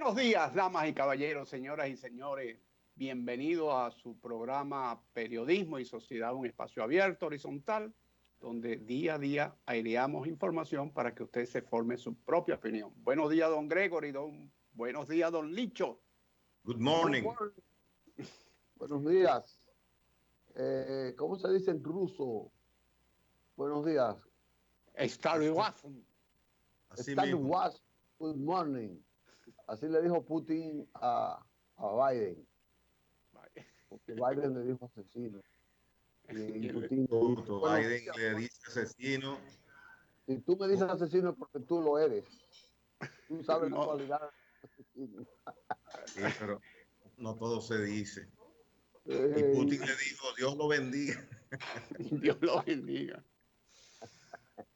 Buenos días, damas y caballeros, señoras y señores. Bienvenidos a su programa Periodismo y Sociedad, un espacio abierto, horizontal, donde día a día aireamos información para que usted se forme su propia opinión. Buenos días, don Gregory. Buenos días, don Licho. Good morning. Buenos días. ¿Cómo se dice en ruso? Buenos días. Good morning. Así le dijo Putin a Biden. Porque Biden le dijo asesino. Y Putin Biden le dice asesino. Si tú me dices asesino es porque tú lo eres. Tú sabes la cualidad de asesino. Sí, pero no todo se dice. Y Putin le dijo, Dios lo bendiga. Dios lo bendiga.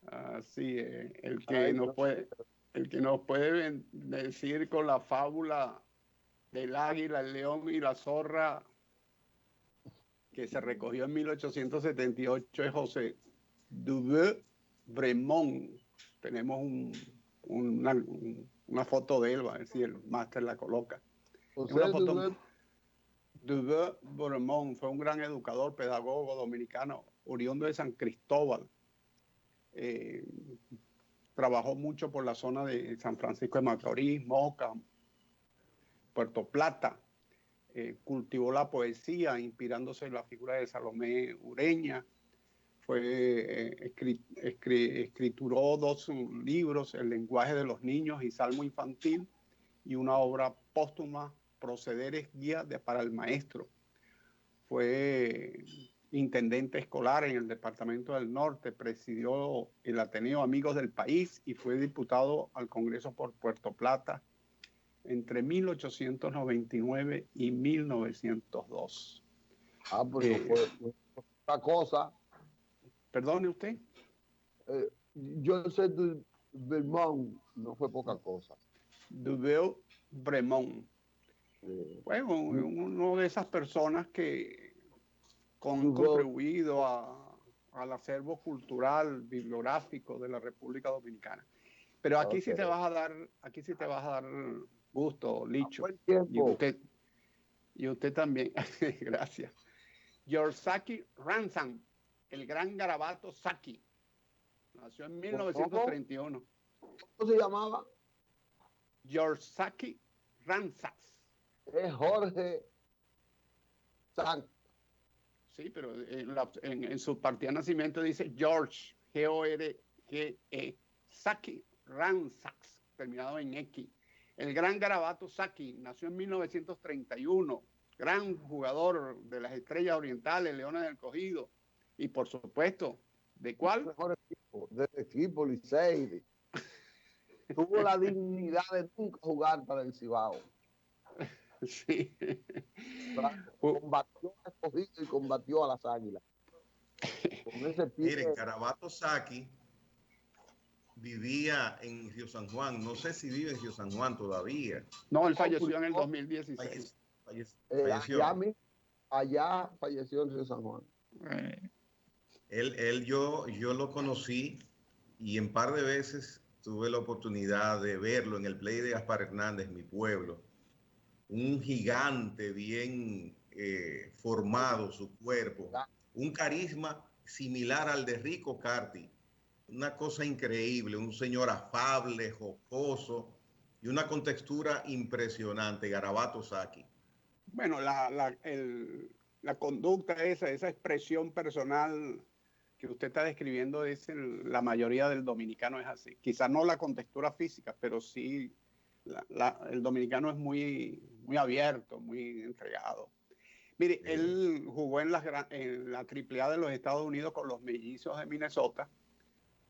Así es. El que nos puede decir con la fábula del águila, el león y la zorra que se recogió en 1878 es José Dubois-Bremont. Tenemos una foto de él, a ver si el máster la coloca. Dubois-Bremont fue un gran educador, pedagogo dominicano, oriundo de San Cristóbal. Trabajó mucho por la zona de San Francisco de Macorís, Moca, Puerto Plata. Cultivó la poesía inspirándose en la figura de Salomé Ureña. Escrituró 2 libros, El lenguaje de los niños y Salmo infantil, y una obra póstuma, Procederes, guía para el maestro. Fue intendente escolar en el Departamento del Norte, presidió el Ateneo Amigos del País y fue diputado al Congreso por Puerto Plata entre 1899 y 1902. Pues fue una cosa. Perdone usted. Yo sé Bremont no fue poca cosa. Dubois-Bremont. Fue uno de esas personas que han contribuido al acervo cultural, bibliográfico de la República Dominicana. Pero aquí sí te vas a dar gusto, Licho. Buen tiempo. Y usted también. Gracias. Yorosaki Ransom, el gran garabato Saki. Nació en 1931. ¿Cómo se llamaba? Yorosaki Ransom. Es Jorge Sank. Sí, pero en su partida de nacimiento dice George, G-O-R-G-E, Saki Ransax, terminado en X. El gran garabato Saki nació en 1931, gran jugador de las Estrellas Orientales, Leones del Cogido, y por supuesto, ¿de cuál? Mejor equipo, del equipo Licey. Tuvo la dignidad de nunca jugar para el Cibao. Sí. Combatió a Escogido y combatió a las Águilas. Con ese pie. Miren, Garabato Saki vivía en Río San Juan. No sé si vive en Río San Juan todavía. No, él falleció en el 2016. Falleció. Allá falleció en Río San Juan. Yo lo conocí y en par de veces tuve la oportunidad de verlo en el play de Gaspar Hernández, mi pueblo. Un gigante bien formado, su cuerpo. Un carisma similar al de Rico Carti. Una cosa increíble, un señor afable, jocoso y una contextura impresionante, Garabato Saki. Bueno, la conducta esa expresión personal que usted está describiendo, la mayoría del dominicano es así. Quizás no la contextura física, pero sí el dominicano es muy, muy abierto, muy entregado. Mire, él jugó en la AAA de los Estados Unidos con los Mellizos de Minnesota,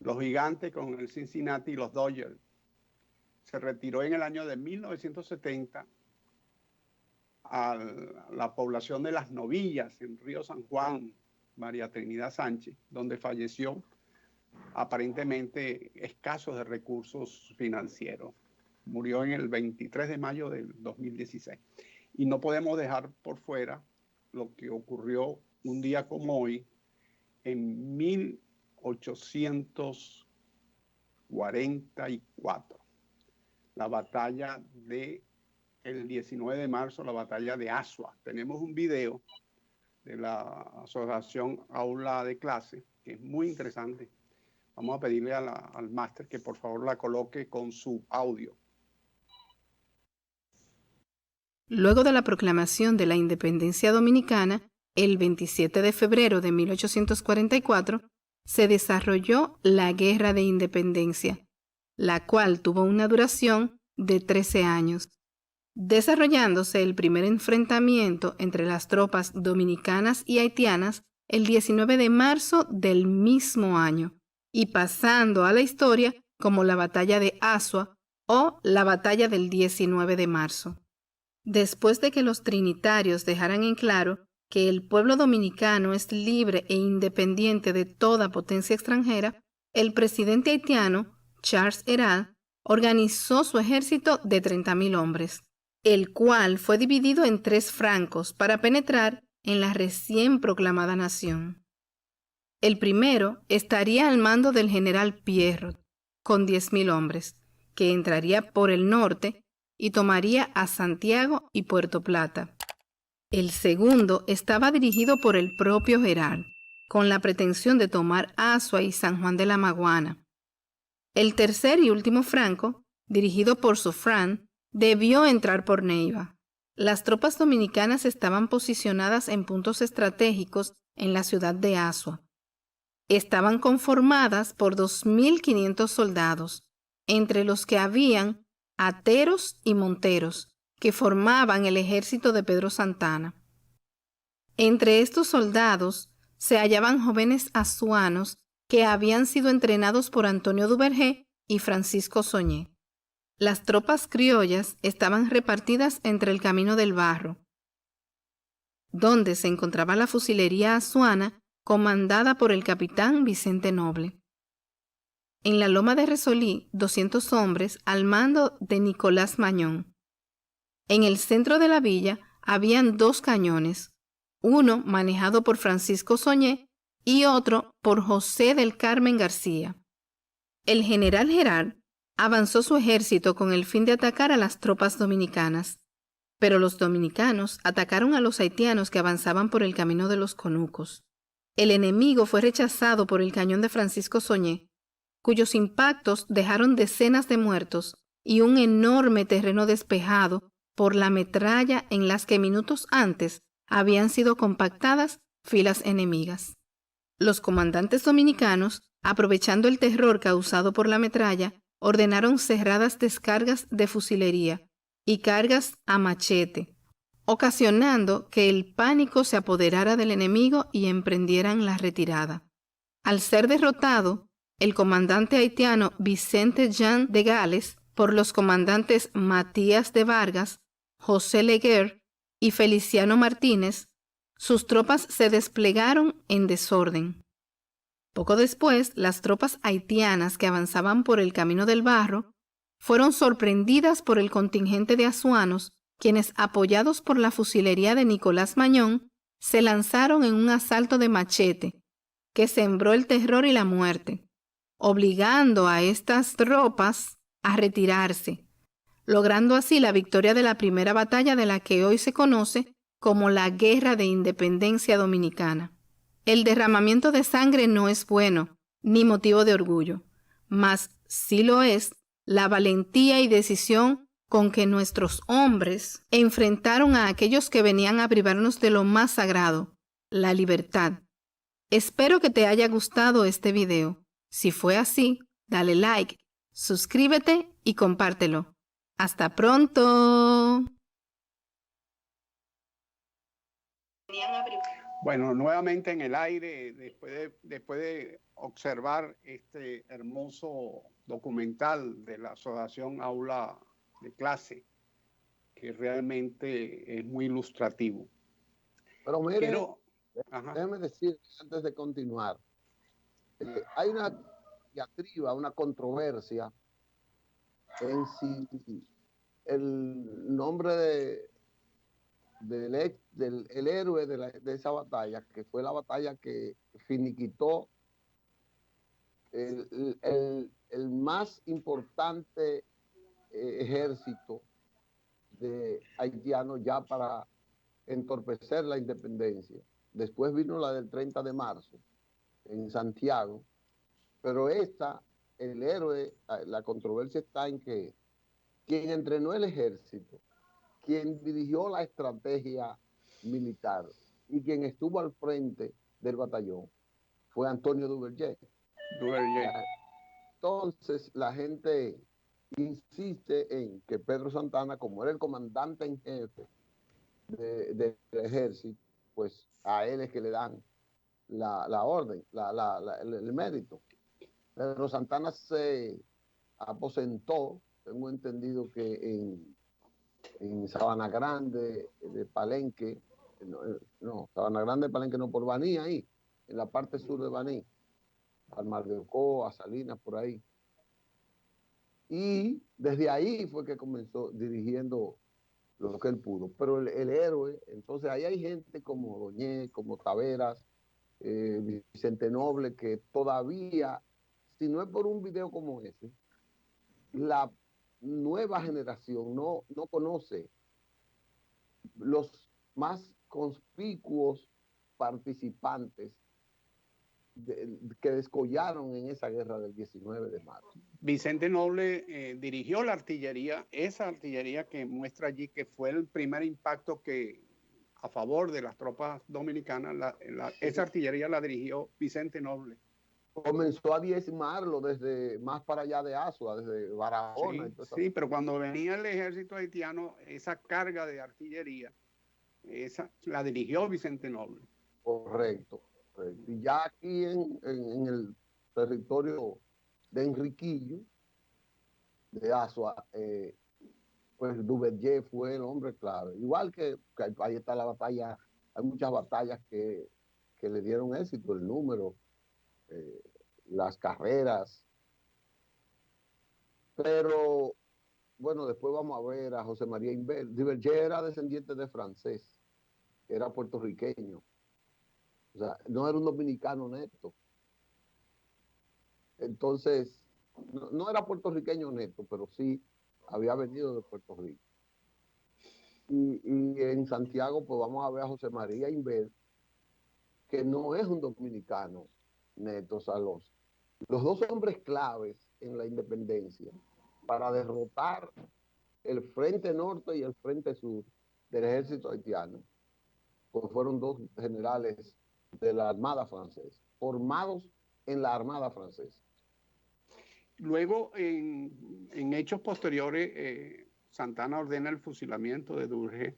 los Gigantes con el Cincinnati y los Dodgers. Se retiró en el año de 1970 a la población de Las Novillas, en Río San Juan, María Trinidad Sánchez, donde falleció aparentemente escasos de recursos financieros. Murió en el 23 de mayo del 2016. Y no podemos dejar por fuera lo que ocurrió un día como hoy, en 1844, la batalla de el 19 de marzo la batalla de Asua. Tenemos un video de la Asociación Aula de Clase, que es muy interesante. Vamos a pedirle al máster que por favor la coloque con su audio. Luego de la proclamación de la independencia dominicana, el 27 de febrero de 1844, se desarrolló la Guerra de Independencia, la cual tuvo una duración de 13 años, desarrollándose el primer enfrentamiento entre las tropas dominicanas y haitianas el 19 de marzo del mismo año, y pasando a la historia como la Batalla de Asua o la Batalla del 19 de marzo. Después de que los trinitarios dejaran en claro que el pueblo dominicano es libre e independiente de toda potencia extranjera, el presidente haitiano, Charles Herald, organizó su ejército de 30,000 hombres, el cual fue dividido en 3 francos para penetrar en la recién proclamada nación. El primero estaría al mando del general Pierrot, con 10,000 hombres, que entraría por el norte y tomaría a Santiago y Puerto Plata. El segundo estaba dirigido por el propio Herald, con la pretensión de tomar Asua y San Juan de la Maguana. El tercer y último franco, dirigido por Suffren, debió entrar por Neiva. Las tropas dominicanas estaban posicionadas en puntos estratégicos en la ciudad de Asua. Estaban conformadas por 2,500 soldados, entre los que habían ateros y monteros, que formaban el ejército de Pedro Santana. Entre estos soldados se hallaban jóvenes azuanos que habían sido entrenados por Antonio Duvergé y Francisco Soñé. Las tropas criollas estaban repartidas entre el Camino del Barro, donde se encontraba la fusilería azuana comandada por el capitán Vicente Noble. En la loma de Resolí, 200 hombres al mando de Nicolás Mañón. En el centro de la villa habían 2 cañones, uno manejado por Francisco Soñé y otro por José del Carmen García. El general Herald avanzó su ejército con el fin de atacar a las tropas dominicanas, pero los dominicanos atacaron a los haitianos que avanzaban por el camino de los Conucos. El enemigo fue rechazado por el cañón de Francisco Soñé, cuyos impactos dejaron decenas de muertos y un enorme terreno despejado por la metralla en las que minutos antes habían sido compactadas filas enemigas. Los comandantes dominicanos, aprovechando el terror causado por la metralla, ordenaron cerradas descargas de fusilería y cargas a machete, ocasionando que el pánico se apoderara del enemigo y emprendieran la retirada. Al ser derrotado, el comandante haitiano Vicente Jean de Gales por los comandantes Matías de Vargas, José Leguer y Feliciano Martínez, sus tropas se desplegaron en desorden. Poco después, las tropas haitianas que avanzaban por el Camino del Barro fueron sorprendidas por el contingente de azuanos, quienes, apoyados por la fusilería de Nicolás Mañón, se lanzaron en un asalto de machete que sembró el terror y la muerte, obligando a estas tropas a retirarse, logrando así la victoria de la primera batalla de la que hoy se conoce como la Guerra de Independencia Dominicana. El derramamiento de sangre no es bueno, ni motivo de orgullo, mas sí lo es la valentía y decisión con que nuestros hombres enfrentaron a aquellos que venían a privarnos de lo más sagrado, la libertad. Espero que te haya gustado este video. Si fue así, dale like, suscríbete y compártelo. ¡Hasta pronto! Bueno, nuevamente en el aire, después de observar este hermoso documental de la Asociación Aula de Clase, que realmente es muy ilustrativo. Pero mire, déjeme decir, antes de continuar, hay una diatriba, una controversia en si el nombre del héroe de esa batalla, que fue la batalla que finiquitó el más importante ejército de haitianos ya para entorpecer la independencia. Después vino la del 30 de marzo en Santiago, pero el héroe, la controversia está en que quien entrenó el ejército, quien dirigió la estrategia militar y quien estuvo al frente del batallón fue Antonio Duvergé. Entonces la gente insiste en que Pedro Santana, como era el comandante en jefe del ejército, pues a él es que le dan la orden, el mérito. Pedro Santana se aposentó, tengo entendido que en Sabana Grande de Palenque, Sabana Grande de Palenque no, por Baní ahí, en la parte sur de Baní, al Mar de Ocoa, Salinas, por ahí. Y desde ahí fue que comenzó dirigiendo lo que él pudo. Pero el héroe, entonces ahí hay gente como Doñé, como Taveras, Vicente Noble, que todavía, si no es por un video como ese, la nueva generación no conoce los más conspicuos participantes que descollaron en esa guerra del 19 de marzo. Vicente Noble dirigió la artillería, esa artillería que muestra allí que fue el primer impacto que a favor de las tropas dominicanas, esa artillería la dirigió Vicente Noble. Comenzó a diezmarlo desde más para allá de Azua, desde Barahona. Sí, pero cuando venía el ejército haitiano, esa carga de artillería, esa la dirigió Vicente Noble. Correcto. Y ya aquí en el territorio de Enriquillo, de Azua, pues Duvergé fue el hombre clave. Igual que ahí está la batalla, hay muchas batallas que le dieron éxito, el número, las carreras. Pero, bueno, después vamos a ver a José María Inver. Duvergé era descendiente de francés, era puertorriqueño. O sea, no era un dominicano neto. Entonces, no era puertorriqueño neto, pero sí había venido de Puerto Rico. Y en Santiago, pues vamos a ver a José María Inver, que no es un dominicano neto. O sea, los dos hombres claves en la independencia para derrotar el frente norte y el frente sur del ejército haitiano, pues fueron dos generales de la Armada francesa, formados en la Armada francesa. Luego, en hechos posteriores, Santana ordena el fusilamiento de Duvergé.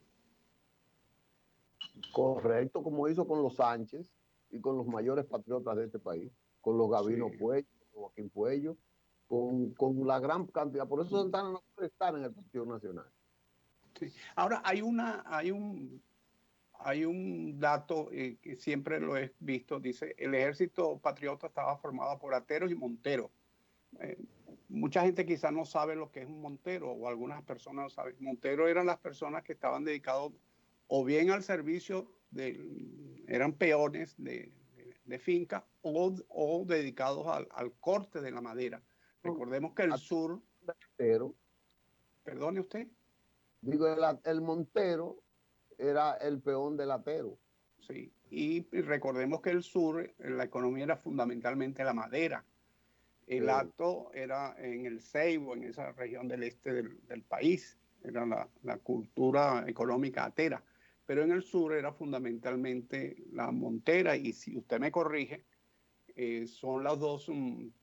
Correcto, como hizo con los Sánchez y con los mayores patriotas de este país, con los Gavino Puello, Joaquín Puello, con la gran cantidad. Por eso Santana no puede estar en el Partido Nacional. Sí. Ahora, hay un dato que siempre lo he visto, dice, el ejército patriota estaba formado por ateros y monteros. Mucha gente quizás no sabe lo que es un montero, o algunas personas no saben. Monteros eran las personas que estaban dedicados o bien al servicio, eran peones de finca, o dedicados al corte de la madera. Recordemos que el sur... Perdone usted. Digo, el montero era el peón del atero. Sí, y recordemos que el sur, la economía era fundamentalmente la madera. El acto era en el Ceibo, en esa región del este del país, era la cultura económica atera, pero en el sur era fundamentalmente la montera, y si usted me corrige, son los dos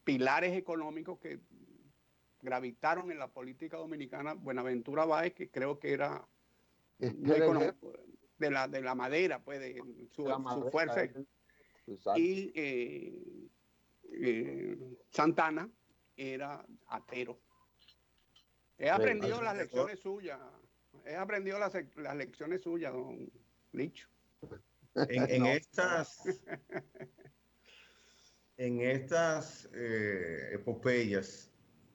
pilares económicos que gravitaron en la política dominicana. Buenaventura Báez, que creo que era de la madera, pues, de su fuerza, y Santana era atero. He aprendido las lecciones suyas. He aprendido las lecciones suyas, don Licho. En estas epopeyas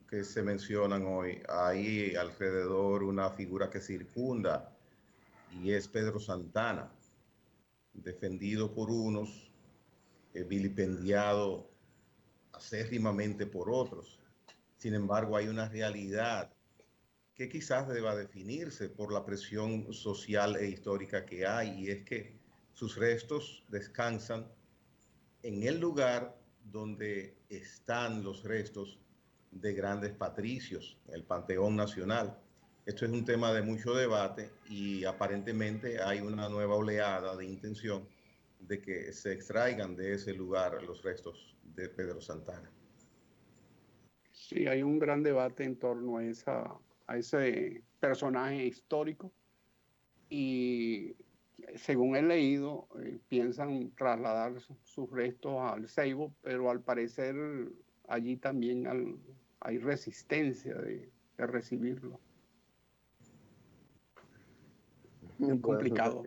que se mencionan hoy, hay alrededor una figura que circunda, y es Pedro Santana, defendido por unos, vilipendiado acérrimamente por otros. Sin embargo, hay una realidad que quizás deba definirse por la presión social e histórica que hay, y es que sus restos descansan en el lugar donde están los restos de grandes patricios, el Panteón Nacional. Esto es un tema de mucho debate y aparentemente hay una nueva oleada de intención de que se extraigan de ese lugar los restos de Pedro Santana. Sí, hay un gran debate en torno a ese personaje histórico y según he leído, piensan trasladar sus restos al Ceibo, pero al parecer allí también hay resistencia de recibirlo. Es complicado.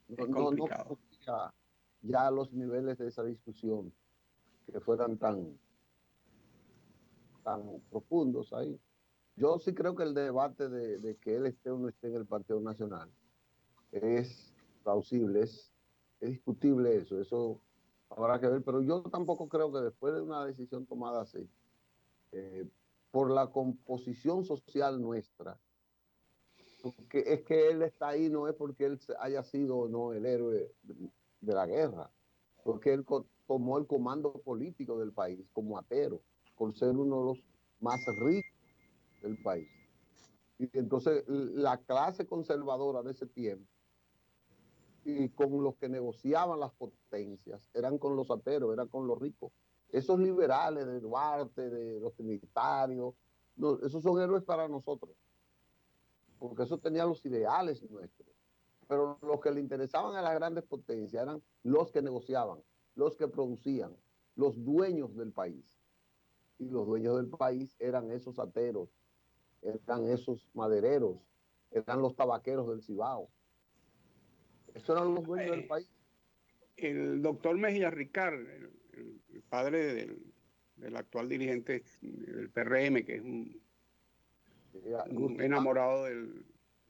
No, Es complicado. No ya a los niveles de esa discusión que fueran tan profundos ahí. Yo sí creo que el debate de que él esté o no esté en el Partido Nacional es plausible, es discutible eso habrá que ver, pero yo tampoco creo que después de una decisión tomada así, por la composición social nuestra, porque es que él está ahí no es porque él haya sido o no el héroe de la guerra, porque él tomó el comando político del país como atero, por ser uno de los más ricos del país. Y entonces la clase conservadora de ese tiempo y con los que negociaban las potencias eran con los ateros, eran con los ricos. Esos liberales de Duarte, de los trinitarios, no, esos son héroes para nosotros, porque esos tenían los ideales nuestros. Pero los que le interesaban a las grandes potencias eran los que negociaban, los que producían, los dueños del país. Y los dueños del país eran esos ateros, eran esos madereros, eran los tabaqueros del Cibao. Esos eran los dueños del país. El doctor Mejía Ricard, el padre del actual dirigente del PRM, que es un enamorado del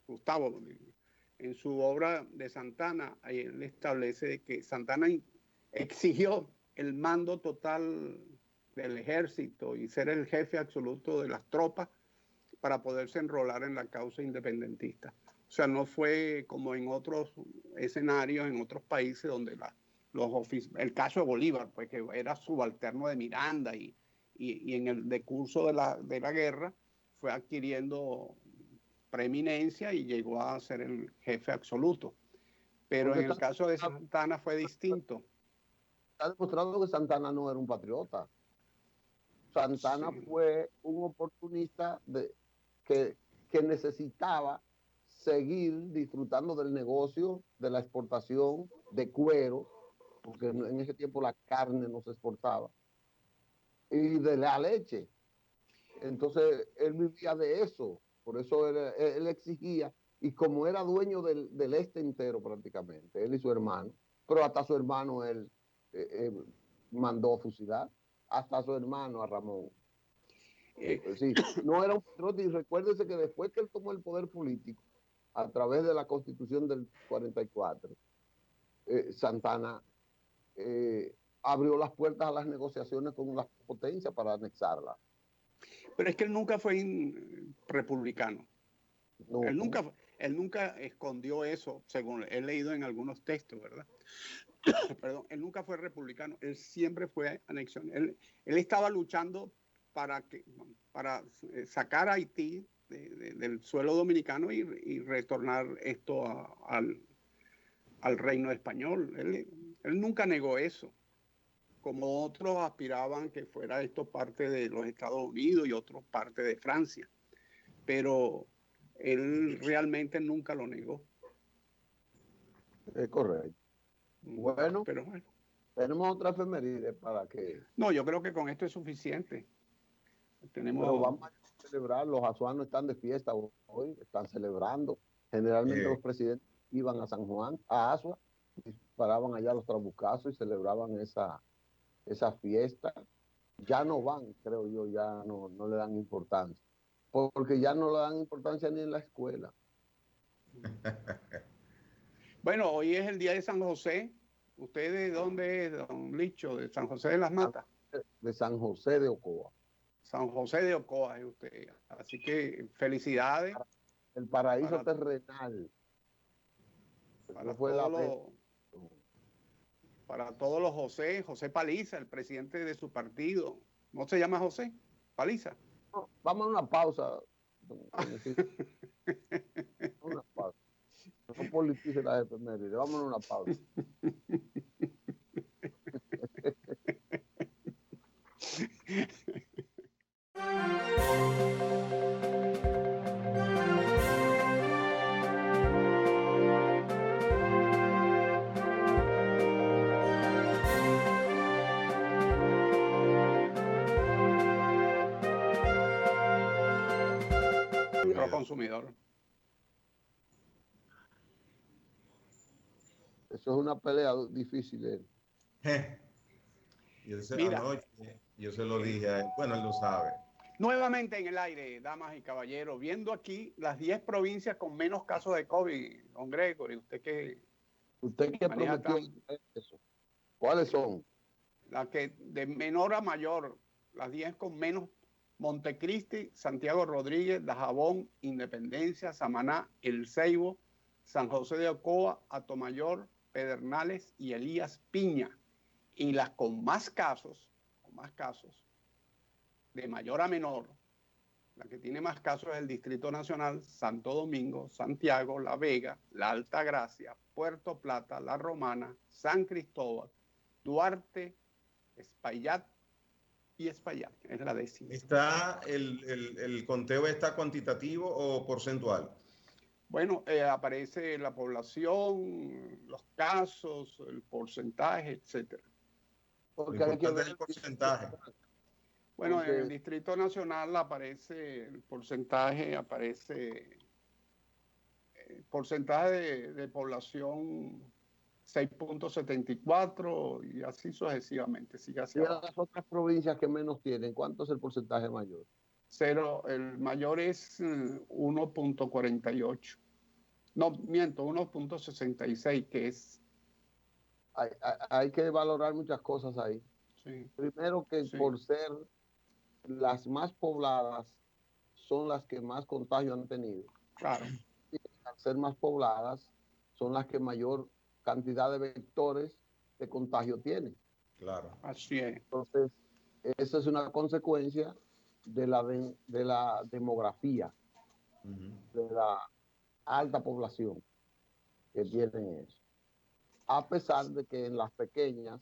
Gustavo, en su obra de Santana, él establece que Santana exigió el mando total del ejército y ser el jefe absoluto de las tropas para poderse enrolar en la causa independentista. O sea, no fue como en otros escenarios, en otros países donde el caso de Bolívar, pues que era subalterno de Miranda y en el decurso de la guerra fue adquiriendo preeminencia y llegó a ser el jefe absoluto. Pero en el caso de Santana fue distinto. Está demostrado que Santana no era un patriota. Santana fue un oportunista que necesitaba seguir disfrutando del negocio, de la exportación de cuero, porque en ese tiempo la carne no se exportaba, y de la leche. Entonces él vivía de eso, por eso él exigía, y como era dueño del este entero prácticamente, él y su hermano, pero hasta su hermano él mandó fusilar, hasta su hermano, a Ramón. Sí, no era un patriota, y recuérdese que después que él tomó el poder político, a través de la Constitución del 44, Santana abrió las puertas a las negociaciones con las potencias para anexarla. Pero es que él nunca fue republicano. No. Él nunca escondió eso, según he leído en algunos textos, ¿verdad? Perdón, él nunca fue republicano, él siempre fue anexión. Él estaba luchando para sacar a Haití del suelo dominicano y retornar esto al reino español. Él nunca negó eso, como otros aspiraban que fuera esto parte de los Estados Unidos y otros parte de Francia. Pero él realmente nunca lo negó. Es correcto. Bueno, pero bueno, tenemos otra efeméride para que... No, yo creo que con esto es suficiente. Pero vamos a celebrar, los azuanos están de fiesta hoy, están celebrando. Generalmente los presidentes iban a San Juan, a Azua, disparaban allá los trabucazos y celebraban esa fiesta. Ya no van, creo yo, ya no le dan importancia. Porque ya no le dan importancia ni en la escuela. Bueno, hoy es el día de San José. ¿Usted de dónde es, don Licho? ¿De San José de las Matas? De San José de Ocoa. San José de Ocoa es usted. Así que felicidades El paraíso para, terrenal. para Eso fue para todos los José. José Paliza, el presidente de su partido. ¿No se llama José Paliza? Vamos a una pausa. Una pausa. No politice la efeméride. Vamos a una pausa. Consumidor. Eso es una pelea difícil. Mira, anoche yo se lo dije a él. Bueno, él lo sabe. Nuevamente en el aire, damas y caballeros, viendo aquí las 10 provincias con menos casos de COVID, don Gregory, usted que prometió eso. ¿Cuáles son? Las que de menor a mayor, las 10 con menos: Montecristi, Santiago Rodríguez, Dajabón, Independencia, Samaná, El Ceibo, San José de Ocoa, Atomayor, Pedernales y Elías Piña. Y las con más casos, de mayor a menor, la que tiene más casos es el Distrito Nacional, Santo Domingo, Santiago, La Vega, La Altagracia, Puerto Plata, La Romana, San Cristóbal, Duarte, Espaillat y Espaillat, es la 10ª. ¿Está el conteo está cuantitativo o porcentual? Bueno, aparece la población, los casos, el porcentaje, etcétera. Porque hay que ver el porcentaje. Bueno, en el Distrito Nacional aparece el porcentaje, de población 6.74 y así sucesivamente, sigue hacia abajo. ¿Y las otras provincias que menos tienen? ¿Cuánto es el porcentaje mayor? El mayor es 1.48. No, miento, 1.66, que es... Hay que valorar muchas cosas ahí. Sí, Primero que sí. por ser las más pobladas son las que más contagio han tenido. Claro. Y al ser más pobladas son las que mayor cantidad de vectores de contagio tienen. Claro. Así es. Entonces, esa es una consecuencia de la demografía, de la alta población que tienen eso. A pesar de que en las pequeñas,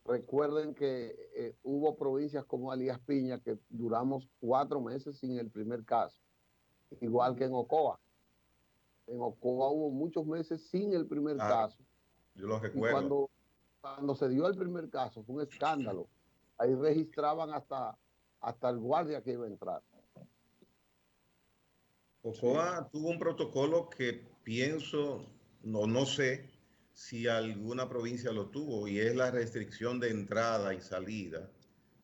recuerden que hubo provincias como Elías Piña que duramos 4 meses sin el primer caso, igual que en Ocoa. En Ocoa hubo muchos meses sin el primer caso. Yo lo recuerdo. Y cuando se dio el primer caso fue un escándalo. Ahí registraban hasta el guardia que iba a entrar. Ocoa tuvo un protocolo que pienso, no sé si alguna provincia lo tuvo, y es la restricción de entrada y salida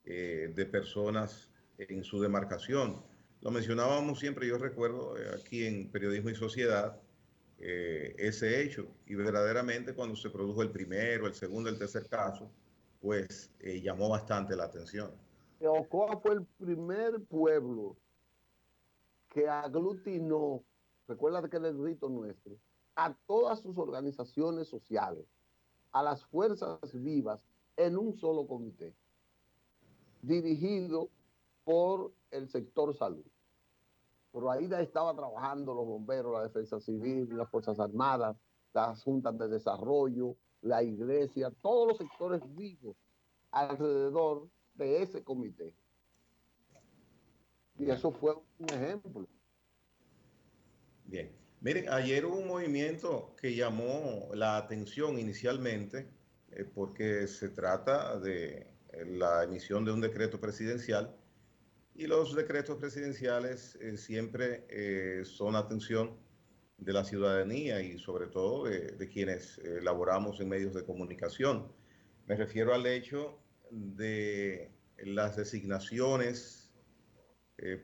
de personas en su demarcación. Lo mencionábamos siempre, yo recuerdo aquí en Periodismo y Sociedad, ese hecho, y verdaderamente cuando se produjo el primero, el segundo, el tercer caso, pues llamó bastante la atención. Ocoa fue el primer pueblo que aglutinó, recuerda que era el rito nuestro, a todas sus organizaciones sociales, a las fuerzas vivas, en un solo comité, dirigido por el sector salud. Por ahí estaba trabajando los bomberos, la defensa civil, las fuerzas armadas, las juntas de desarrollo, la iglesia, todos los sectores vivos alrededor de ese comité. Y eso fue un ejemplo. Bien. Miren, ayer hubo un movimiento que llamó la atención inicialmente porque se trata de la emisión de un decreto presidencial, y los decretos presidenciales siempre son atención de la ciudadanía y sobre todo de quienes laboramos en medios de comunicación. Me refiero al hecho de las designaciones,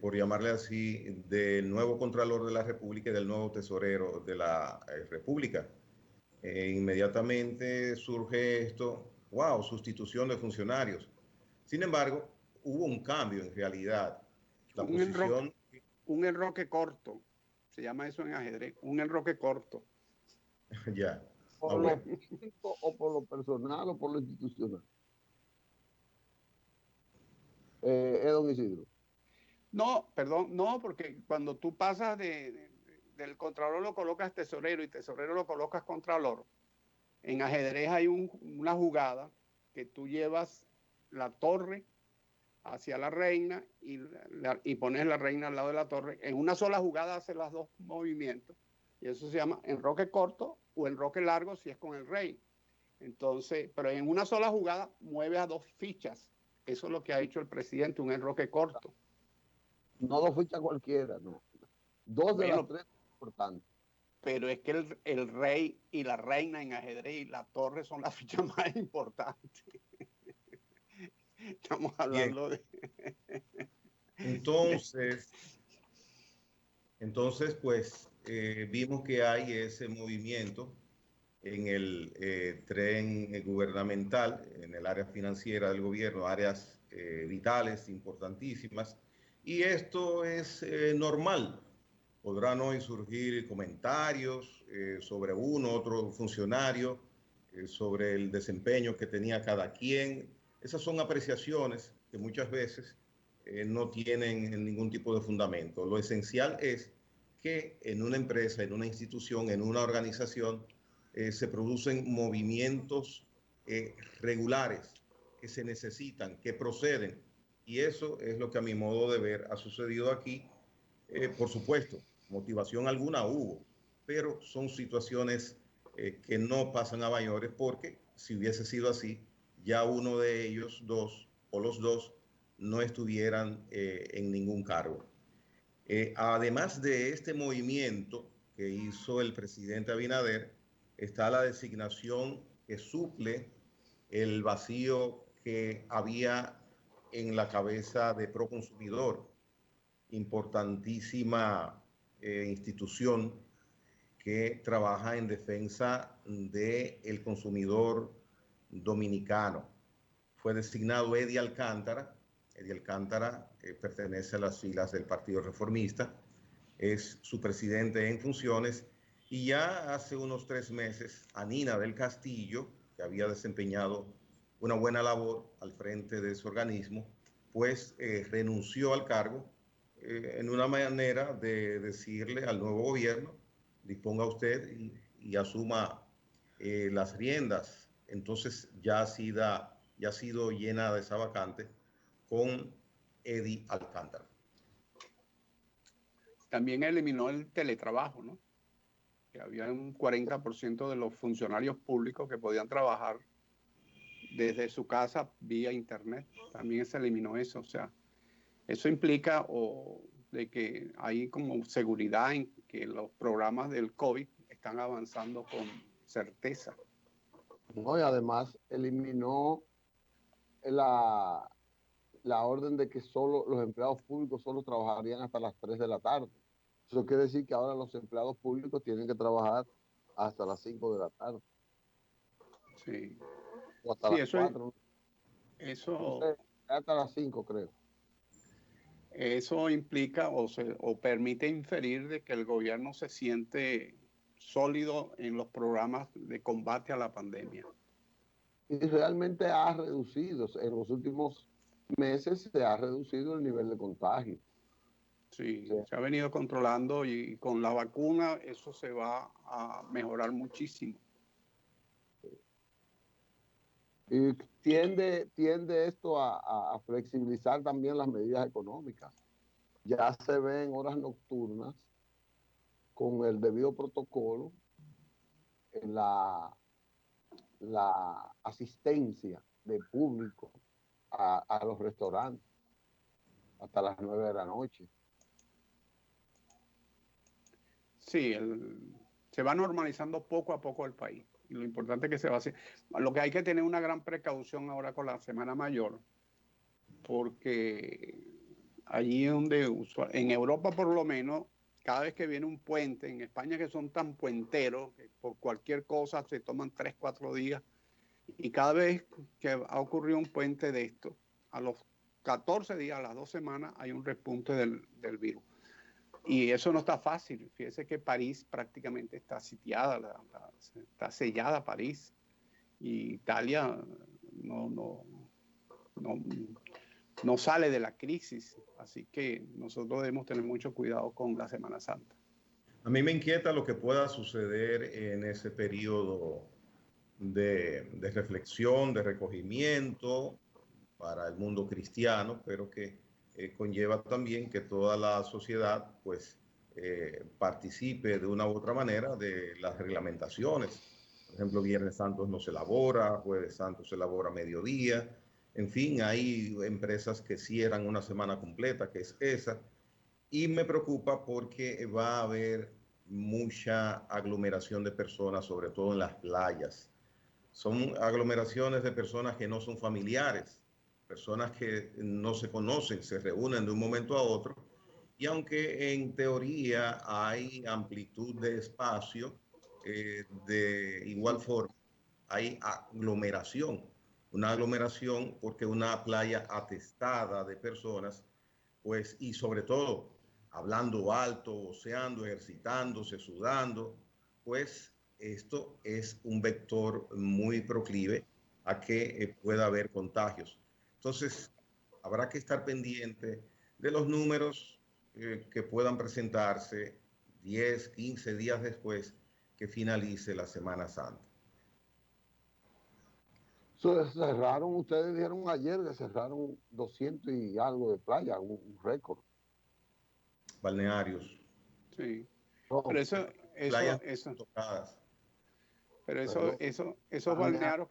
por llamarle así, del nuevo Contralor de la República y del nuevo Tesorero de la República. Inmediatamente surge esto, wow, sustitución de funcionarios. Sin embargo, hubo un cambio en realidad. La un posición... un enroque corto, se llama eso en ajedrez, un enroque corto. Ya. ¿Por lo público o por lo personal o por lo institucional? Don Isidro. No, perdón, no, porque cuando tú pasas del contralor lo colocas tesorero y tesorero lo colocas contralor, en ajedrez hay una jugada que tú llevas la torre hacia la reina y pones la reina al lado de la torre. En una sola jugada hace los dos movimientos y eso se llama enroque corto o enroque largo si es con el rey. Entonces, pero en una sola jugada mueve a dos fichas. Eso es lo que ha hecho el presidente, un enroque corto. No dos fichas cualquiera, no. Dos de las tres importantes. Pero es que el rey y la reina en ajedrez y la torre son las fichas más importantes. Estamos hablando Bien. Entonces, pues vimos que hay ese movimiento en el tren gubernamental, en el área financiera del gobierno, áreas vitales, importantísimas, y esto es normal. Podrán hoy surgir comentarios sobre uno, otro funcionario, sobre el desempeño que tenía cada quien. Esas son apreciaciones que muchas veces no tienen ningún tipo de fundamento. Lo esencial es que en una empresa, en una institución, en una organización, se producen movimientos regulares que se necesitan, que proceden. Y eso es lo que a mi modo de ver ha sucedido aquí. Por supuesto, motivación alguna hubo, pero son situaciones que no pasan a mayores porque si hubiese sido así, ya uno de ellos, dos o los dos, no estuvieran en ningún cargo. Además de este movimiento que hizo el presidente Abinader, está la designación que suple el vacío que había en la cabeza de Proconsumidor, importantísima institución que trabaja en defensa del consumidor dominicano. Fue designado Eddie Alcántara. Eddie Alcántara pertenece a las filas del Partido Reformista, es su presidente en funciones, y ya hace unos 3 meses Anina del Castillo, que había desempeñado una buena labor al frente de ese organismo, pues renunció al cargo en una manera de decirle al nuevo gobierno, disponga usted y asuma las riendas. Entonces ya ha sido llena de esa vacante con Eddie Alcántara. También eliminó el teletrabajo, ¿no? Que había un 40% de los funcionarios públicos que podían trabajar desde su casa vía internet. También se eliminó eso. O sea, eso implica de que hay como seguridad en que los programas del COVID están avanzando con certeza. No, y además eliminó la orden de que solo los empleados públicos solo trabajarían hasta las 3 de la tarde. Eso quiere decir que ahora los empleados públicos tienen que trabajar hasta las 5 de la tarde. Sí. O hasta sí, las 4. Eso, no sé, hasta las 5 creo. Eso implica o permite inferir de que el gobierno se siente sólido en los programas de combate a la pandemia. Y realmente ha reducido, en los últimos meses se ha reducido el nivel de contagio. Sí, se ha venido controlando y con la vacuna eso se va a mejorar muchísimo. Y tiende esto a flexibilizar también las medidas económicas. Ya se ve en horas nocturnas con el debido protocolo en la asistencia de público a los restaurantes hasta las 9 de la noche. Sí, se va normalizando poco a poco el país. Y lo importante es que se va a hacer. Lo que hay que tener una gran precaución ahora con la Semana Mayor, porque allí donde, en Europa por lo menos, cada vez que viene un puente, en España que son tan puenteros, que por cualquier cosa se toman 3, 4 días, y cada vez que ha ocurrido un puente de esto, a los 14 días, a las 2 semanas, hay un repunte del virus. Y eso no está fácil. Fíjese que París prácticamente está sitiada, está sellada París. Y Italia no sale de la crisis. Así que nosotros debemos tener mucho cuidado con la Semana Santa. A mí me inquieta lo que pueda suceder en ese periodo de reflexión, de recogimiento para el mundo cristiano, pero que conlleva también que toda la sociedad pues participe de una u otra manera de las reglamentaciones. Por ejemplo, Viernes Santo no se elabora, Jueves Santo se elabora a mediodía. En fin, hay empresas que cierran una semana completa, que es esa. Y me preocupa porque va a haber mucha aglomeración de personas, sobre todo en las playas. Son aglomeraciones de personas que no son familiares, personas que no se conocen, se reúnen de un momento a otro. Y aunque en teoría hay amplitud de espacio, de igual forma hay aglomeración. Una aglomeración porque una playa atestada de personas, pues, y sobre todo hablando alto, voceando, ejercitándose, sudando, pues esto es un vector muy proclive a que pueda haber contagios. Entonces, habrá que estar pendiente de los números que puedan presentarse 10, 15 días después que finalice la Semana Santa. Cerraron, ustedes dijeron ayer que cerraron 200 y algo de playa, un récord. Balnearios. Sí. No, Pero Playas tocadas. Pero esos balnearios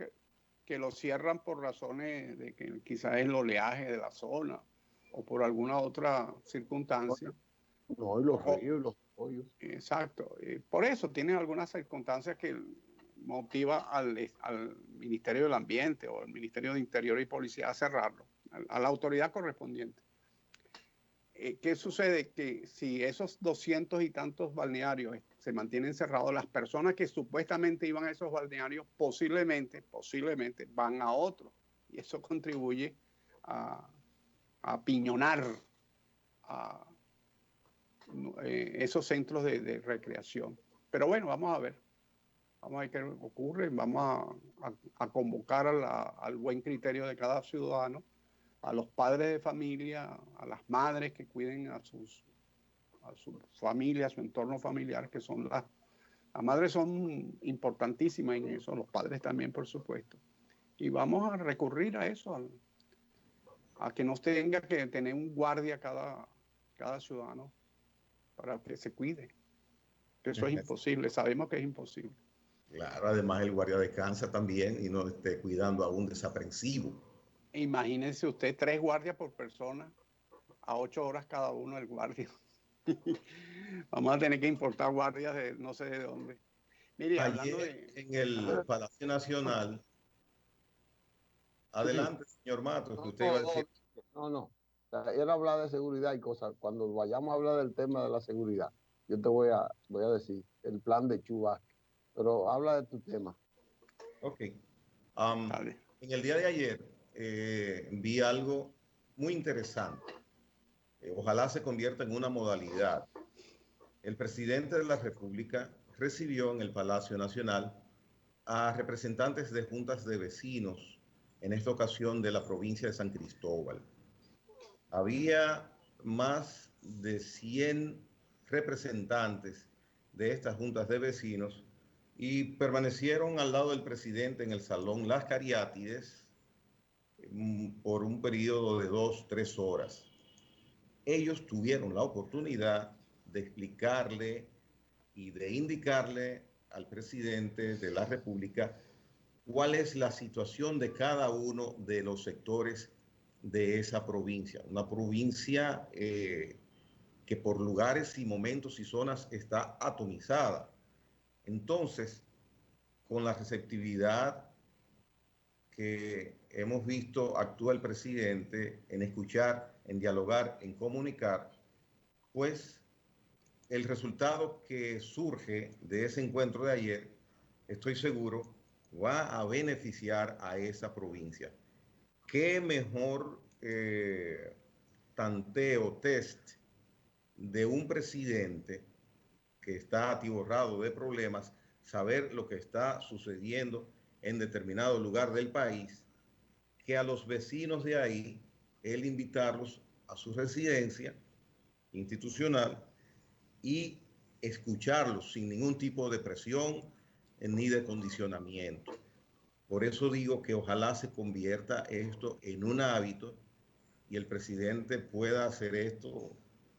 que los cierran por razones de que quizás es el oleaje de la zona o por alguna otra circunstancia. No, y los ríos y los hoyos. Exacto. Por eso tienen algunas circunstancias que motiva al Ministerio del Ambiente o al Ministerio de Interior y Policía a cerrarlo, a la autoridad correspondiente. ¿Qué sucede? Que si esos 200 y tantos balnearios se mantienen cerrados, las personas que supuestamente iban a esos balnearios posiblemente van a otros. Y eso contribuye a apiñonar a esos centros de recreación. Pero bueno, vamos a ver qué ocurre, vamos a convocar al buen criterio de cada ciudadano, a los padres de familia, a las madres que cuiden a su familia, a su entorno familiar, que son las madres son importantísimas en eso, los padres también, por supuesto. Y vamos a recurrir a eso, a que no tenga que tener un guardia cada ciudadano para que se cuide. Eso es imposible, sabemos que es imposible. Claro, además el guardia descansa también y no esté cuidando a un desaprensivo. Imagínense usted 3 guardias por persona, a 8 horas cada uno el guardia. Vamos a tener que importar guardias de no sé de dónde. Mire, ayer, hablando de... en el Palacio Nacional, adelante, señor Matos, que usted iba a decir. No. Era hablar de seguridad y cosas. Cuando vayamos a hablar del tema de la seguridad, yo te voy a decir el plan de Chubasque. Pero habla de tu tema. Ok. En el día de ayer vi algo muy interesante. Ojalá se convierta en una modalidad. El presidente de la República recibió en el Palacio Nacional a representantes de juntas de vecinos, en esta ocasión de la provincia de San Cristóbal. Había más de 100 representantes de estas juntas de vecinos y permanecieron al lado del presidente en el Salón Las Cariátides por un periodo de 2-3 horas. Ellos tuvieron la oportunidad de explicarle y de indicarle al presidente de la República cuál es la situación de cada uno de los sectores de esa provincia. Una provincia que por lugares y momentos y zonas está atomizada. Entonces, con la receptividad que hemos visto actúa el presidente en escuchar, en dialogar, en comunicar, pues el resultado que surge de ese encuentro de ayer, estoy seguro, va a beneficiar a esa provincia. ¿Qué mejor tanteo, test de un presidente que está atiborrado de problemas, saber lo que está sucediendo en determinado lugar del país, que a los vecinos de ahí, él invitarlos a su residencia institucional y escucharlos sin ningún tipo de presión ni de condicionamiento. Por eso digo que ojalá se convierta esto en un hábito y el presidente pueda hacer esto,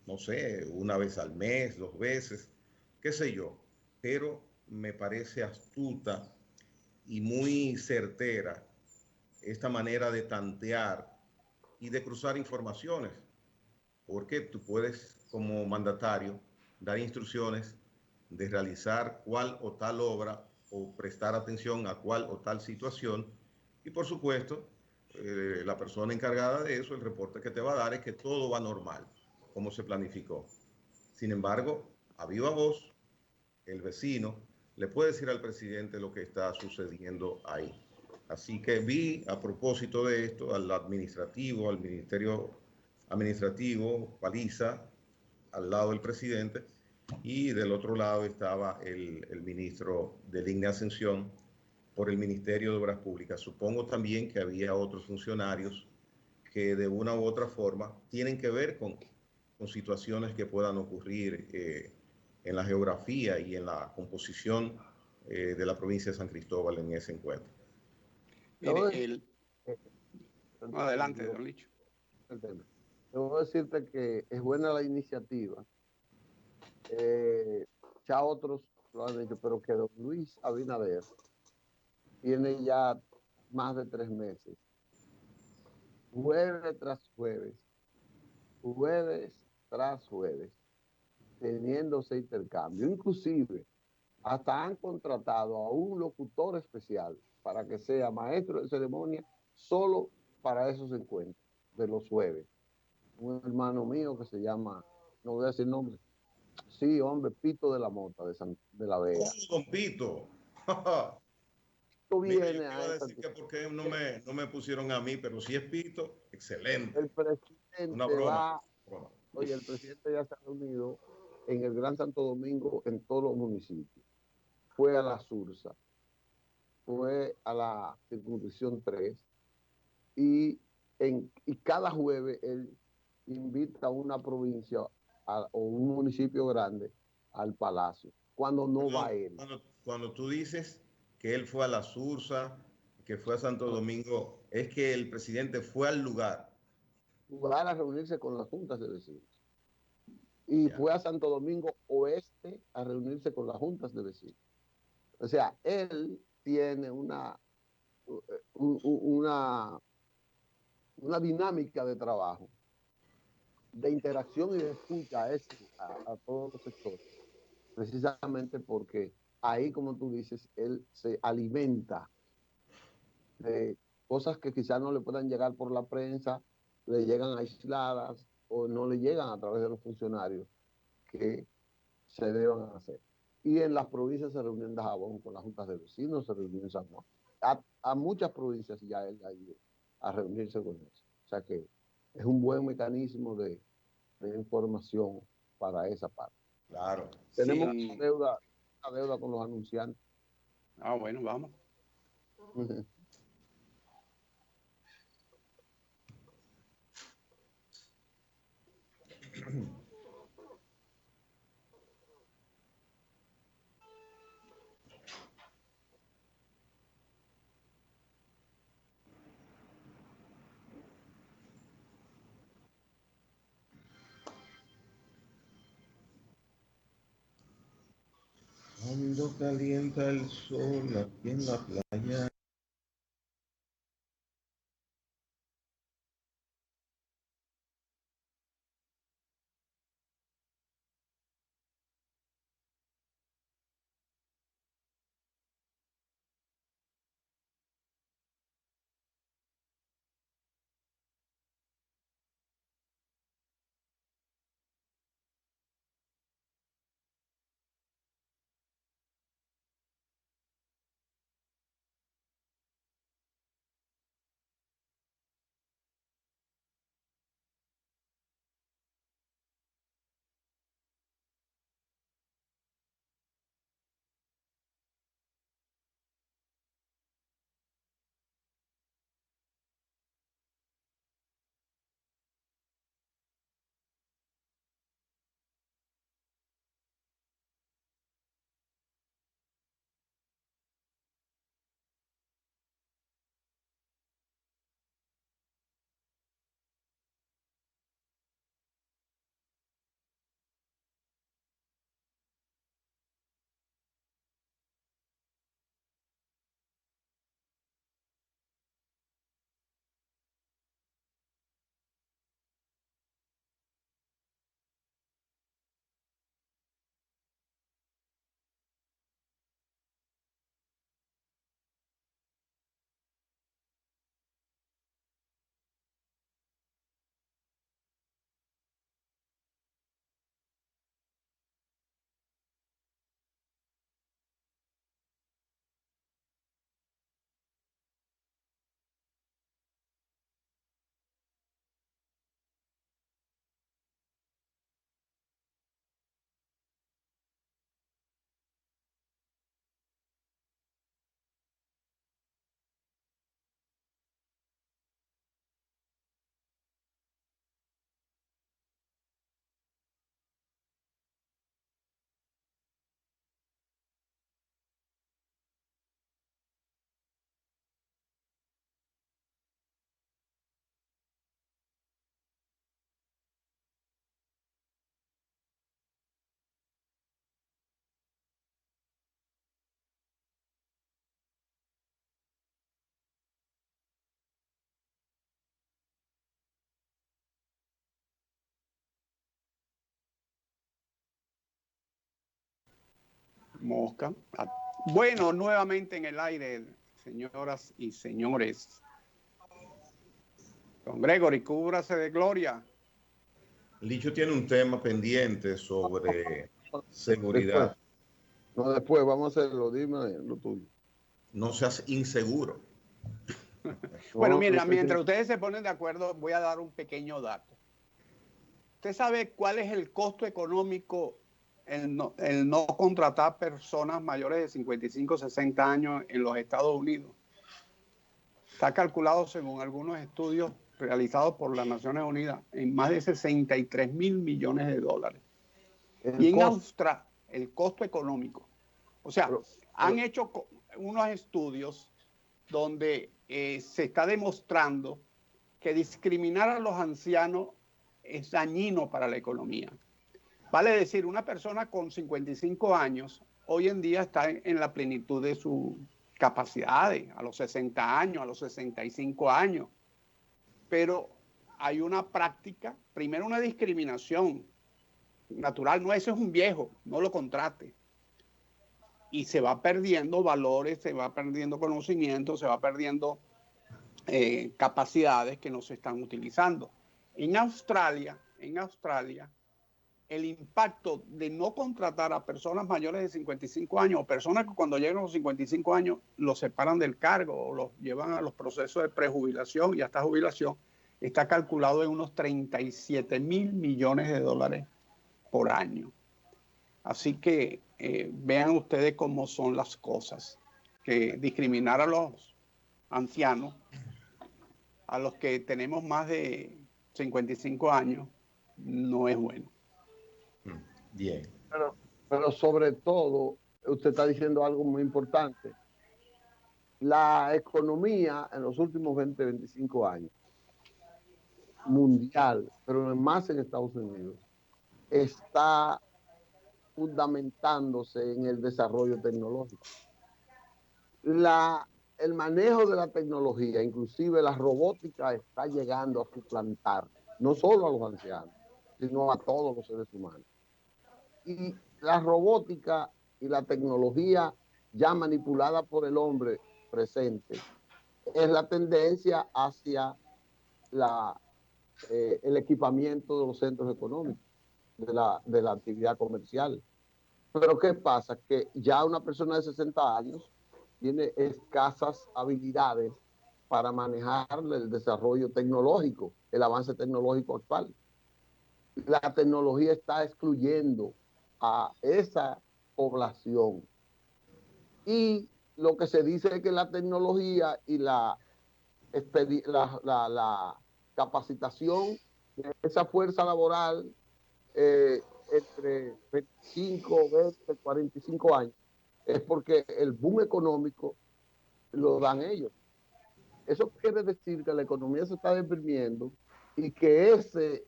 no sé, una vez al mes, 2 veces, qué sé yo, pero me parece astuta y muy certera esta manera de tantear y de cruzar informaciones, porque tú puedes, como mandatario, dar instrucciones de realizar cual o tal obra o prestar atención a cual o tal situación y, por supuesto, la persona encargada de eso, el reporte que te va a dar es que todo va normal, como se planificó. Sin embargo, a viva voz, el vecino le puede decir al presidente lo que está sucediendo ahí. Así que vi, a propósito de esto, al administrativo, al ministerio administrativo, Paliza, al lado del presidente, y del otro lado estaba el ministro de Línea Ascensión por el Ministerio de Obras Públicas. Supongo también que había otros funcionarios que de una u otra forma tienen que ver con situaciones que puedan ocurrir en la geografía y en la composición de la provincia de San Cristóbal en ese encuentro. Mire, Eh, adelante, don Licho. Debo decirte que es buena la iniciativa. Ya otros lo han dicho, pero que don Luis Abinader tiene ya más de 3 meses, jueves tras jueves, jueves tras jueves, teniéndose intercambio. Inclusive, hasta han contratado a un locutor especial para que sea maestro de ceremonia solo para esos encuentros de los jueves. Un hermano mío que se llama, no voy a decir nombre, sí, hombre, Pito de la Mota, de La Vega. Don Pito. Tú Mira, yo vienes te iba a a esta... decir que por qué no me pusieron a mí, pero si es Pito, excelente. El Una presidente broma. va, oye, el presidente ya se ha reunido en el Gran Santo Domingo en todos los municipios. Fue a la Sursa, fue a la circunscripción 3 y cada jueves él invita a una provincia o un municipio grande al palacio, cuando no Perdón, va él. cuando tú dices que él fue a la Sursa, que fue a Santo Domingo, es que el presidente fue al lugar. Va a reunirse con las juntas de vecinos. Y Ya. fue a Santo Domingo Oeste a reunirse con las juntas de vecinos. O sea, él tiene una, una dinámica de trabajo, de interacción y de escucha a todos los sectores, precisamente porque ahí, como tú dices, él se alimenta de cosas que quizás no le puedan llegar por la prensa, le llegan aisladas o no le llegan a través de los funcionarios que se deban hacer. Y en las provincias se reunió en Dajabón con las juntas de vecinos, se reunió en San Juan. A muchas provincias ya él ha ido a reunirse con eso. O sea que es un buen mecanismo de información para esa parte. Claro. Tenemos Sí. una deuda con los anunciantes. Ah, bueno, vamos. Cuando calienta el sol aquí en la playa. Mosca. Bueno, nuevamente en el aire, señoras y señores. Don Gregory, cúbrase de gloria. Licho tiene un tema pendiente sobre seguridad. Después vamos a hacerlo, dime lo tuyo. No seas inseguro. Bueno, mira, mientras ustedes se ponen de acuerdo, voy a dar un pequeño dato. ¿Usted sabe cuál es el costo económico el no contratar personas mayores de 55 o 60 años en los Estados Unidos? Está calculado, según algunos estudios realizados por las Naciones Unidas, en más de 63 mil millones de dólares. Y en Australia, el costo económico. O sea, han hecho unos estudios donde se está demostrando que discriminar a los ancianos es dañino para la economía. Vale decir, una persona con 55 años hoy en día está en la plenitud de sus capacidades, a los 60 años, a los 65 años. Pero hay una práctica, primero una discriminación natural, no, ese es un viejo, no lo contrate. Y se va perdiendo valores, se va perdiendo conocimiento, se va perdiendo capacidades que no se están utilizando. En Australia, el impacto de no contratar a personas mayores de 55 años o personas que cuando llegan a los 55 años los separan del cargo o los llevan a los procesos de prejubilación y hasta jubilación, está calculado en unos 37 mil millones de dólares por año. Así que vean ustedes cómo son las cosas, que discriminar a los ancianos, a los que tenemos más de 55 años, no es bueno. Bien. Pero sobre todo, usted está diciendo algo muy importante. La economía en los últimos 20, 25 años, mundial, pero más en Estados Unidos, está fundamentándose en el desarrollo tecnológico. El manejo de la tecnología, inclusive la robótica, está llegando a suplantar no solo a los ancianos, sino a todos los seres humanos. Y la robótica y la tecnología ya manipulada por el hombre presente es la tendencia hacia el equipamiento de los centros económicos, de la actividad comercial. Pero ¿qué pasa? Que ya una persona de 60 años tiene escasas habilidades para manejar el desarrollo tecnológico, el avance tecnológico actual. La tecnología está excluyendo a esa población. Y lo que se dice es que la tecnología y la capacitación de esa fuerza laboral entre 25, 20, 45 años es porque el boom económico lo dan ellos. Eso quiere decir que la economía se está deprimiendo y que ese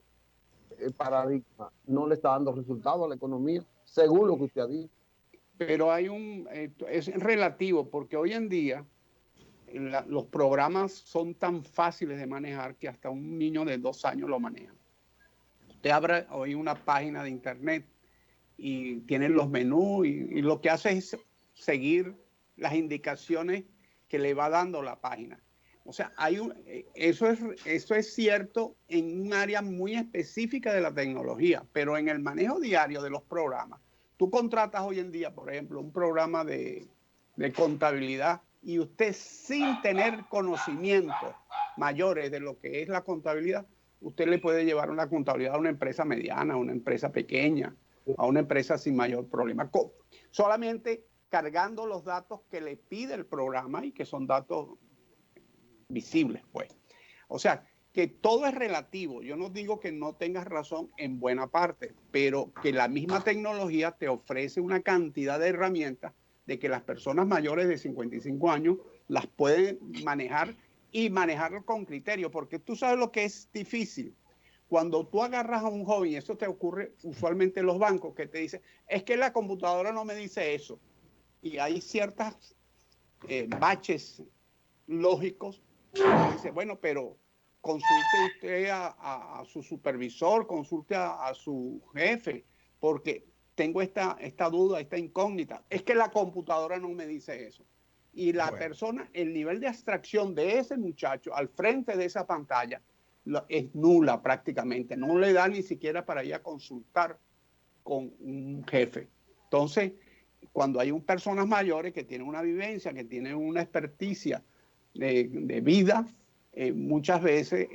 paradigma no le está dando resultado a la economía, según lo que usted ha dicho. Pero es relativo, porque hoy en día los programas son tan fáciles de manejar que hasta un niño de 2 años lo maneja. Usted abre hoy una página de internet y tiene los menús y lo que hace es seguir las indicaciones que le va dando la página. O sea, eso es cierto en un área muy específica de la tecnología, pero en el manejo diario de los programas, tú contratas hoy en día, por ejemplo, un programa de contabilidad y usted, sin tener conocimientos mayores de lo que es la contabilidad, usted le puede llevar una contabilidad a una empresa mediana, a una empresa pequeña, a una empresa sin mayor problema. Solamente cargando los datos que le pide el programa y que son datos visibles, pues. O sea, que todo es relativo. Yo no digo que no tengas razón en buena parte, pero que la misma tecnología te ofrece una cantidad de herramientas de que las personas mayores de 55 años las pueden manejar y manejarlo con criterio, porque tú sabes lo que es difícil. Cuando tú agarras a un joven, y eso te ocurre usualmente en los bancos, que te dicen, es que la computadora no me dice eso. Y hay ciertas baches lógicos. Dice, bueno, pero consulte usted a su supervisor, consulte a su jefe, porque tengo esta duda, esta incógnita. Es que la computadora no me dice eso. Y la persona, el nivel de abstracción de ese muchacho al frente de esa pantalla es nula prácticamente. No le da ni siquiera para ir a consultar con un jefe. Entonces, cuando hay personas mayores que tienen una vivencia, que tienen una experticia de vida, muchas veces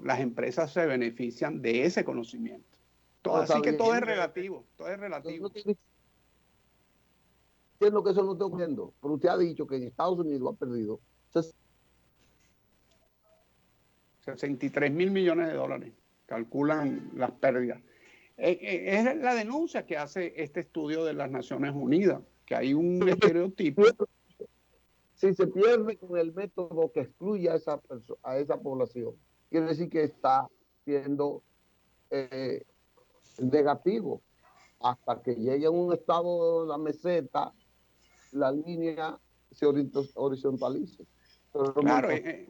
las empresas se benefician de ese conocimiento. Así que todo es relativo, todo es relativo. Entiendo que eso no está ocurriendo, pero usted ha dicho que en Estados Unidos ha perdido 63 mil millones de dólares, calculan las pérdidas. Es la denuncia que hace este estudio de las Naciones Unidas, que hay un estereotipo. Si se pierde con el método que excluye a esa población, quiere decir que está siendo negativo. Hasta que llegue a un estado de la meseta, la línea se horizontalice. Pero claro, se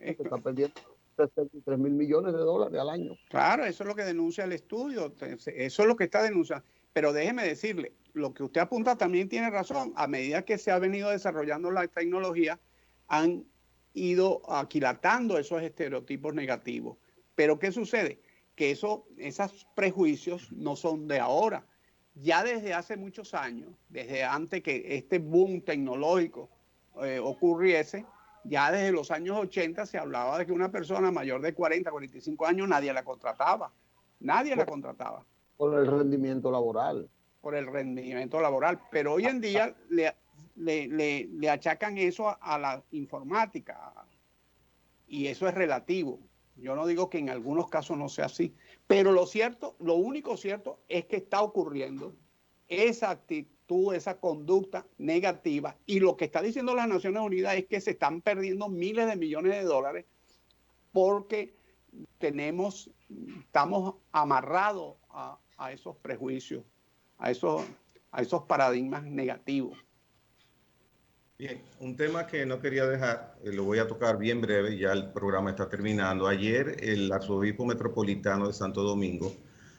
está perdiendo 63 mil millones de dólares al año. Claro, eso es lo que denuncia el estudio, eso es lo que está denunciando. Pero déjeme decirle, lo que usted apunta también tiene razón. A medida que se ha venido desarrollando la tecnología, han ido aquilatando esos estereotipos negativos. Pero ¿qué sucede? Que esos prejuicios no son de ahora. Ya desde hace muchos años, desde antes que este boom tecnológico ocurriese, ya desde los años 80 se hablaba de que una persona mayor de 40, 45 años nadie la contrataba. Nadie la contrataba. Por el rendimiento laboral. Por el rendimiento laboral. Pero hoy en día le achacan eso a la informática. Y eso es relativo. Yo no digo que en algunos casos no sea así. Pero lo único cierto es que está ocurriendo esa actitud, esa conducta negativa. Y lo que está diciendo las Naciones Unidas es que se están perdiendo miles de millones de dólares porque estamos amarrados a esos prejuicios, a esos paradigmas negativos. Bien, un tema que no quería dejar, lo voy a tocar bien breve, ya el programa está terminando. Ayer el arzobispo metropolitano de Santo Domingo,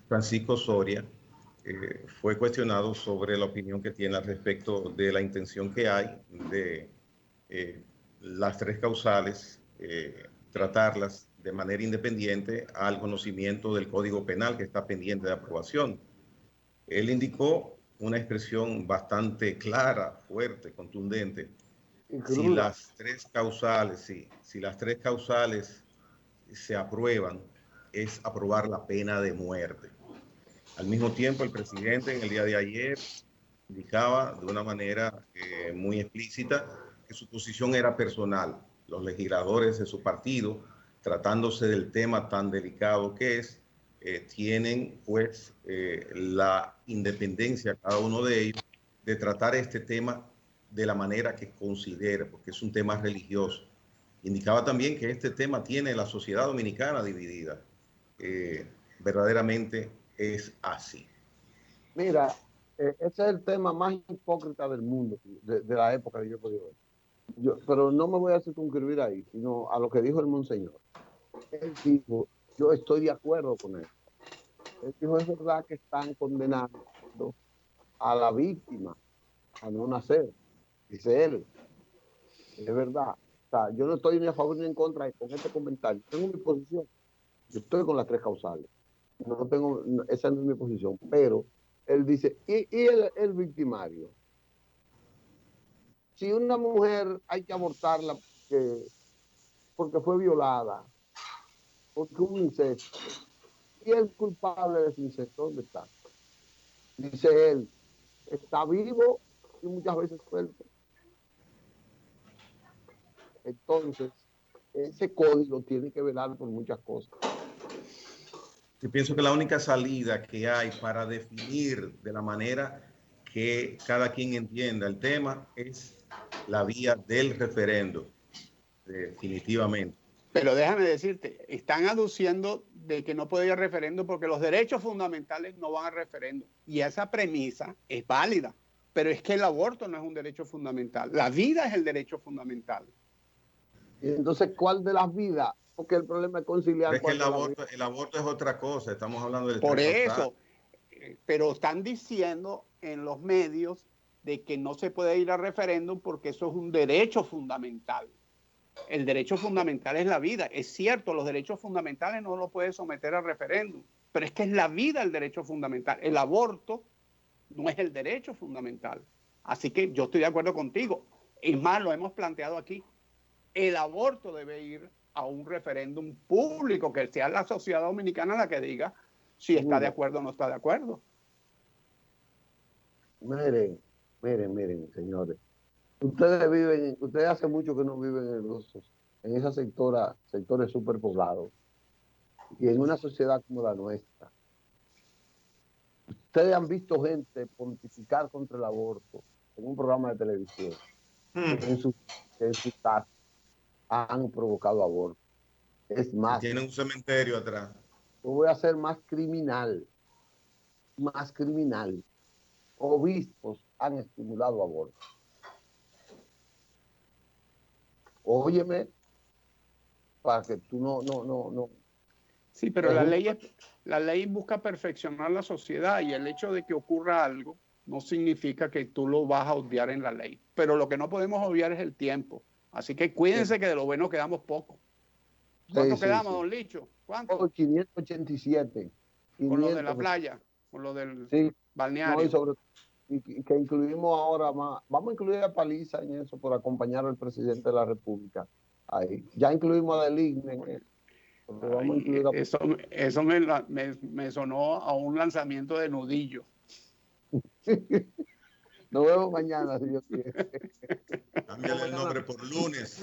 Francisco Soria, fue cuestionado sobre la opinión que tiene al respecto de la intención que hay de las tres causales, tratarlas de manera independiente al conocimiento del Código Penal que está pendiente de aprobación. Él indicó una expresión bastante clara, fuerte, contundente. Si las tres causales se aprueban, es aprobar la pena de muerte. Al mismo tiempo, el presidente en el día de ayer indicaba de una manera muy explícita que su posición era personal. Los legisladores de su partido, tratándose del tema tan delicado que es, tienen pues la independencia, cada uno de ellos, de tratar este tema de la manera que considera, porque es un tema religioso. Indicaba también que este tema tiene la sociedad dominicana dividida. Verdaderamente es así. Mira, ese es el tema más hipócrita del mundo, de la época que yo he podido ver. Pero no me voy a circunscribir ahí, sino a lo que dijo el monseñor. Él dijo, yo estoy de acuerdo con él. Él dijo, es verdad que están condenando a la víctima a no nacer. Dice él, es verdad. O sea, yo no estoy ni a favor ni en contra con este comentario. Tengo mi posición. Yo estoy con las tres causales. Esa no es mi posición. Pero él dice, ¿y el victimario? Si una mujer hay que abortarla porque fue violada, porque hubo incesto, ¿y el culpable de ese incesto dónde está? Dice él, está vivo y muchas veces suelto. Entonces, ese código tiene que velar por muchas cosas. Yo pienso que la única salida que hay para definir de la manera que cada quien entienda el tema es la vía del referendo, definitivamente. Pero déjame decirte, están aduciendo de que no puede ir a referendo porque los derechos fundamentales no van a referendo. Y esa premisa es válida, pero es que el aborto no es un derecho fundamental. La vida es el derecho fundamental. Y entonces, ¿cuál de las vidas? Porque el problema es conciliar. Es que el aborto es otra cosa, estamos hablando del... Por eso, pero están diciendo en los medios de que no se puede ir a referéndum porque eso es un derecho fundamental. El derecho fundamental es la vida. Es cierto, los derechos fundamentales no los puede someter a referéndum, pero es que es la vida el derecho fundamental. El aborto no es el derecho fundamental. Así que yo estoy de acuerdo contigo. Es más, lo hemos planteado aquí. El aborto debe ir a un referéndum público, que sea la sociedad dominicana la que diga si está de acuerdo o no está de acuerdo. Miren, señores. Ustedes hace mucho que no viven en esos sectores superpoblados y en una sociedad como la nuestra. Ustedes han visto gente pontificar contra el aborto en un programa de televisión que en su casa han provocado aborto. Es más, tienen un cementerio atrás. Yo voy a ser más criminal. Obispos han estimulado aborto. Óyeme, para que tú no. Sí, pero la ley busca perfeccionar la sociedad, y el hecho de que ocurra algo no significa que tú lo vas a obviar en la ley. Pero lo que no podemos obviar es el tiempo. Así que cuídense que de lo bueno quedamos poco. ¿Cuánto quedamos, don Licho? ¿Cuánto? 587. Con lo de la playa, con lo del balneario. Y que incluimos ahora más. Vamos a incluir a Paliza en eso por acompañar al presidente de la República. Ahí. Ya incluimos a Deligne en eso. Vamos a incluir eso me sonó a un lanzamiento de nudillo. Nos vemos mañana, si Dios quiere. Cámbiale el nombre por lunes.